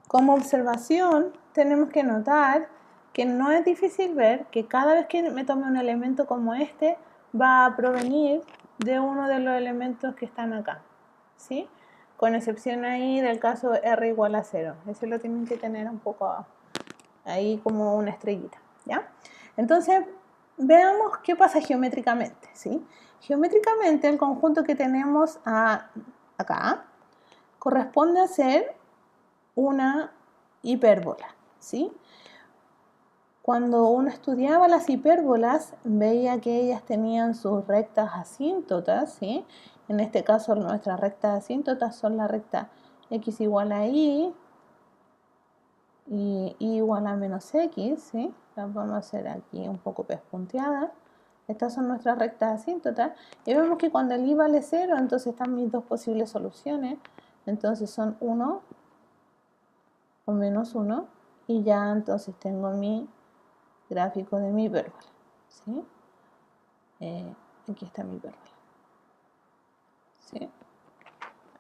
Como observación, tenemos que notar que no es difícil ver que cada vez que me tome un elemento como este, va a provenir de uno de los elementos que están acá, ¿sí? Con excepción ahí del caso R igual a 0. Eso lo tienen que tener un poco ahí como una estrellita, ¿ya? Entonces, veamos qué pasa geométricamente, ¿sí? Geométricamente, el conjunto que tenemos acá corresponde a ser una hipérbola, ¿sí? Cuando uno estudiaba las hipérbolas, veía que ellas tenían sus rectas asíntotas, ¿sí? En este caso, nuestras rectas asíntotas son la recta x igual a y igual a menos x, ¿sí? Las vamos a hacer aquí un poco pespunteadas. Estas son nuestras rectas asíntotas. Y vemos que cuando el y vale 0, entonces están mis dos posibles soluciones. Entonces son 1 o menos 1. Y ya entonces tengo mi gráfico de mi hipérbola, ¿sí? Aquí está mi hipérbola, ¿sí?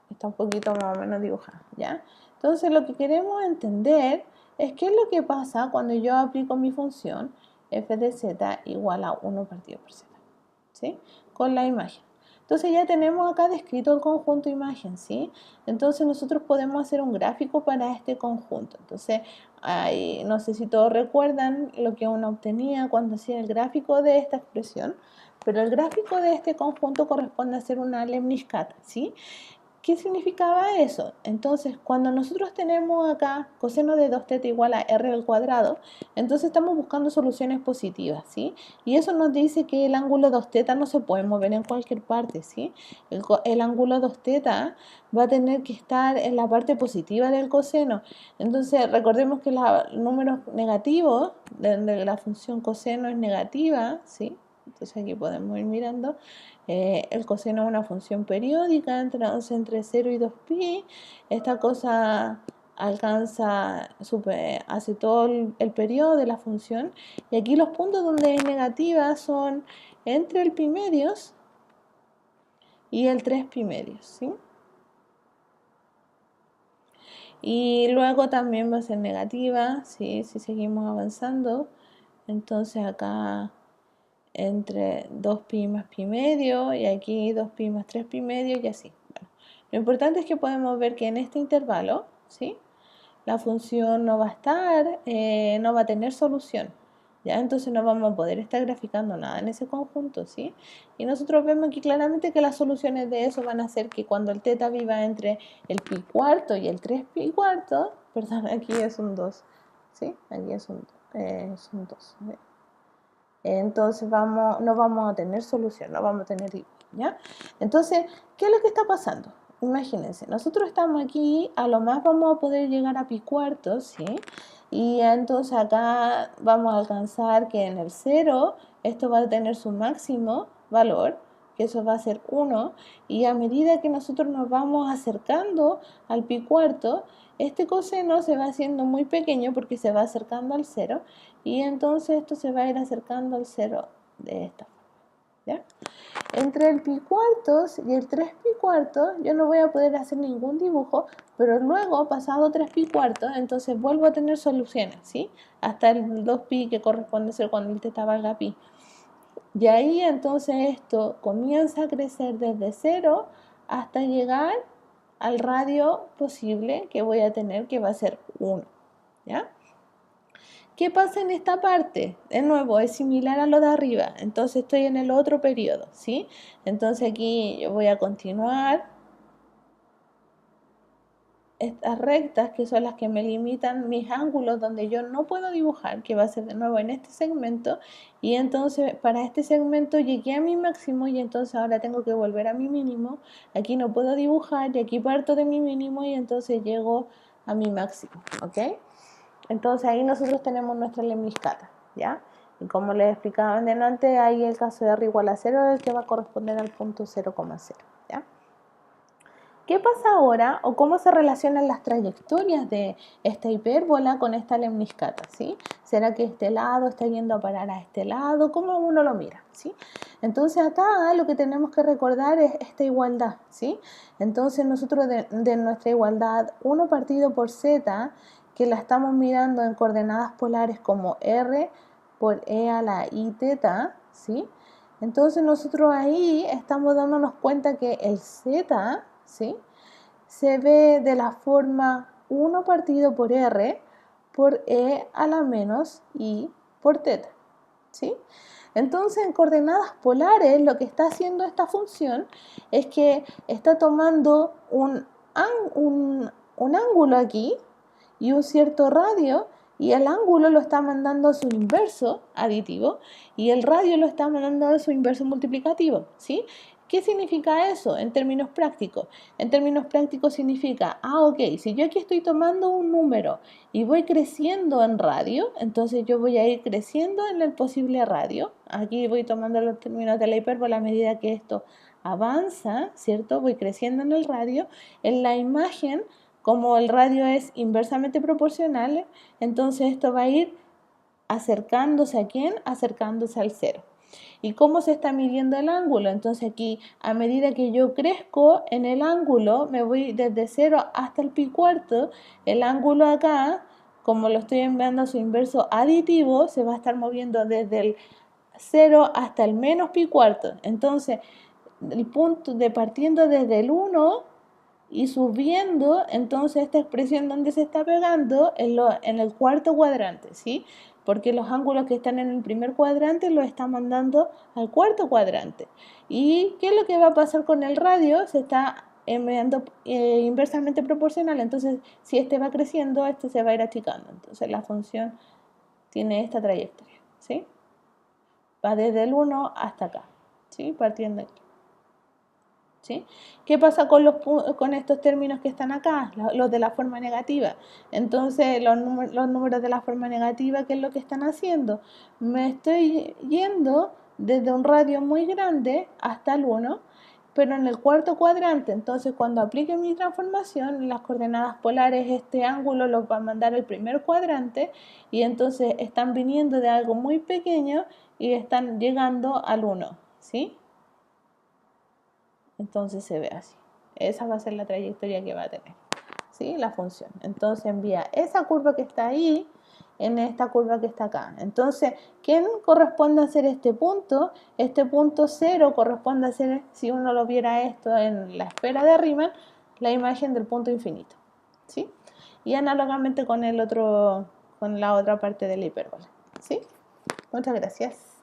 Está un poquito más o menos dibujada, ¿ya? Entonces lo que queremos entender es qué es lo que pasa cuando yo aplico mi función f de z igual a 1 partido por z, ¿sí? Con la imagen. Entonces ya tenemos acá descrito el conjunto imagen, ¿sí? Entonces nosotros podemos hacer un gráfico para este conjunto. Entonces, no sé si todos recuerdan lo que uno obtenía cuando hacía el gráfico de esta expresión, pero el gráfico de este conjunto corresponde a ser una lemniscata, ¿sí? ¿Qué significaba eso? Entonces, cuando nosotros tenemos acá coseno de 2θ igual a r al cuadrado, entonces estamos buscando soluciones positivas, ¿sí? Y eso nos dice que el ángulo 2θ no se puede mover en cualquier parte, ¿sí? El ángulo 2θ va a tener que estar en la parte positiva del coseno. Entonces, recordemos que los números negativos, donde la función coseno es negativa, ¿sí? Entonces aquí podemos ir mirando. El coseno es una función periódica entre 0 y 2pi. Esta cosa hace todo el periodo de la función. Y aquí los puntos donde es negativa son entre el pi medios y el 3 pi medios, ¿sí? Y luego también va a ser negativa, ¿sí? Si seguimos avanzando. Entonces acá entre 2pi más pi medio y aquí 2pi más 3 pi medio y así. Bueno, lo importante es que podemos ver que en este intervalo, ¿sí? La función no va a estar, no va a tener solución, ¿ya? Entonces no vamos a poder estar graficando nada en ese conjunto, ¿sí? Y nosotros vemos aquí claramente que las soluciones de eso van a ser que cuando el θ viva entre el pi cuarto y el 3 pi cuarto, perdón, aquí es un 2, ¿sí? Aquí es un 2, ¿sí? Entonces no vamos a tener solución, no vamos a tener, ¿ya? Entonces, ¿qué es lo que está pasando? Imagínense, nosotros estamos aquí, a lo más vamos a poder llegar a pi cuartos, ¿sí? Y entonces acá vamos a alcanzar que en el 0 esto va a tener su máximo valor, que eso va a ser 1, y a medida que nosotros nos vamos acercando al pi cuarto, este coseno se va haciendo muy pequeño porque se va acercando al 0, y entonces esto se va a ir acercando al 0 de esta forma, ¿ya? Entre el pi cuartos y el 3 pi cuartos yo no voy a poder hacer ningún dibujo, pero luego, pasado 3 pi cuartos, entonces vuelvo a tener soluciones, ¿sí? Hasta el 2 pi, que corresponde a ser cuando el θ valga pi. Y ahí entonces esto comienza a crecer desde 0 hasta llegar al radio posible que voy a tener, que va a ser 1, ¿ya? ¿Qué pasa en esta parte? De nuevo, es similar a lo de arriba, entonces estoy en el otro periodo, ¿sí? Entonces aquí yo voy a continuar estas rectas, que son las que me limitan mis ángulos, donde yo no puedo dibujar, que va a ser de nuevo en este segmento, y entonces para este segmento llegué a mi máximo, y entonces ahora tengo que volver a mi mínimo. Aquí no puedo dibujar, y aquí parto de mi mínimo, y entonces llego a mi máximo, ¿ok? Entonces ahí nosotros tenemos nuestra lemniscata, ¿ya? Y como les explicaba antes, ahí el caso de R igual a 0 es el que va a corresponder al punto 0,0, ¿ya? ¿Qué pasa ahora o cómo se relacionan las trayectorias de esta hipérbola con esta lemniscata? ¿Sí? ¿Será que este lado está yendo a parar a este lado? ¿Cómo uno lo mira? ¿Sí? Entonces acá lo que tenemos que recordar es esta igualdad. ¿Sí? Entonces nosotros de nuestra igualdad 1 partido por z, que la estamos mirando en coordenadas polares como r por e a la i teta, ¿sí? Entonces nosotros ahí estamos dándonos cuenta que el z, ¿sí?, se ve de la forma 1 partido por r por e a la menos i por teta, ¿sí? Entonces en coordenadas polares lo que está haciendo esta función es que está tomando un ángulo aquí y un cierto radio, y el ángulo lo está mandando a su inverso aditivo y el radio lo está mandando a su inverso multiplicativo, ¿sí? ¿Qué significa eso en términos prácticos? En términos prácticos significa, ok, si yo aquí estoy tomando un número y voy creciendo en radio, entonces yo voy a ir creciendo en el posible radio. Aquí voy tomando los términos de la hipérbola a medida que esto avanza, ¿cierto? Voy creciendo en el radio. En la imagen, como el radio es inversamente proporcional, entonces esto va a ir acercándose ¿a quién? Acercándose al cero. ¿Y cómo se está midiendo el ángulo? Entonces aquí, a medida que yo crezco en el ángulo, me voy desde 0 hasta el pi cuarto, el ángulo acá, como lo estoy enviando a su inverso aditivo, se va a estar moviendo desde el 0 hasta el menos pi cuarto. Entonces, el punto de partiendo desde el 1 y subiendo, entonces esta expresión donde se está pegando en el cuarto cuadrante, ¿sí? Porque los ángulos que están en el primer cuadrante los está mandando al cuarto cuadrante. ¿Y qué es lo que va a pasar con el radio? Se está enviando inversamente proporcional, entonces si este va creciendo, este se va a ir achicando. Entonces la función tiene esta trayectoria, ¿sí? Va desde el 1 hasta acá, ¿sí? Partiendo aquí. ¿Sí? ¿Qué pasa con estos términos que están acá? Los de la forma negativa. Entonces, los números de la forma negativa, ¿qué es lo que están haciendo? Me estoy yendo desde un radio muy grande hasta el 1, pero en el cuarto cuadrante. Entonces, cuando aplique mi transformación, en las coordenadas polares, este ángulo los va a mandar al primer cuadrante y entonces están viniendo de algo muy pequeño y están llegando al 1, ¿sí? Entonces se ve así. Esa va a ser la trayectoria que va a tener, ¿sí? La función. Entonces envía esa curva que está ahí en esta curva que está acá. Entonces, ¿quién corresponde a ser este punto? Este punto 0 corresponde a ser, si uno lo viera esto en la esfera de Riemann, la imagen del punto infinito, ¿sí? Y análogamente con la otra parte de la hipérbola, ¿sí? Muchas gracias.